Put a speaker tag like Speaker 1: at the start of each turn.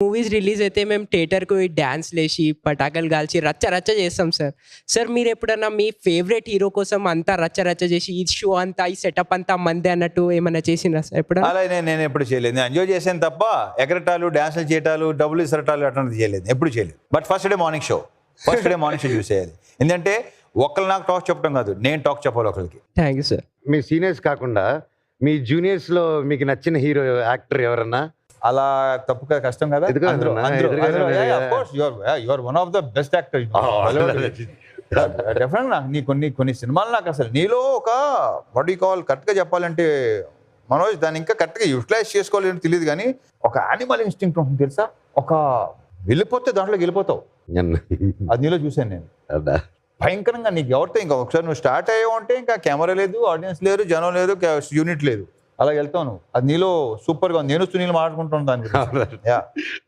Speaker 1: Movies release అయితే మేము థియేటర్‌కి పోయి డాన్స్‌లేసి, పటాకులు కాల్చి రచ్చ రచ్చ చేస్తాం సార్. సార్ మీరెప్పుడన్నా మీ ఫేవరెట్ హీరో కోసం అంతా రచ్చ రచ్చ చేసి, ఈ షో అంతా, ఈ సెటప్ అంతా మందే అన్నట్టు ఏమన్నా చేసిండ్రా సార్ ఎప్పుడన్నా?
Speaker 2: అలా నేను ఎప్పుడు చేయలేదు. నేను ఎంజాయ్ చేశాను తప్ప ఎగరటాలు, డాన్సులు చేయటాలు, డబ్బులు ఇసరటాలు అట్లాంటిది చేయలేదు. ఎప్పుడు చేయలేదు. But first day morning show చూసేయాలి. ఎందుకంటే ఒకళ్ళు నాకు టాక్ చెప్పడం కాదు, నేను టాక్ చెప్పాలి ఒకరికి.
Speaker 1: Thank you sir.
Speaker 3: Me seniors కాకుండా మీ జూనియర్స్‌లో మీకు నచ్చిన హీరో, యాక్టర్ ఎవరన్నా?
Speaker 2: అలా తప్పు కదా, కష్టం కదా. Your one of the best actor. Definite నీ కొన్ని సినిమాలు నాకు అసలు నీలో ఒక వాట్ యు కాల్ కరెక్ట్గా చెప్పాలంటే మనోజ్ దాన్ని ఇంకా కరెక్ట్గా యూటిలైజ్ చేసుకోవాలని తెలియదు, కానీ ఒక యానిమల్ ఇన్స్టింక్ట్ ఉంటుంది తెలుసా. ఒక వెళ్ళిపోతే దాంట్లోకి వెళ్ళిపోతావు. అది నీలో చూశాను నేను. భయంకరంగా నీకు ఎవరితో ఇంకా ఒకసారి నువ్వు స్టార్ట్ అయ్యావు అంటే ఇంకా కెమెరా లేదు, ఆడియన్స్ లేరు, జనం లేదు, యూనిట్ లేదు, అలా వెళ్తావు నువ్వు. అది నీలో సూపర్గా ఉంది. నేను సునీల్ మాట్లాడుకుంటాను దాని గురించి.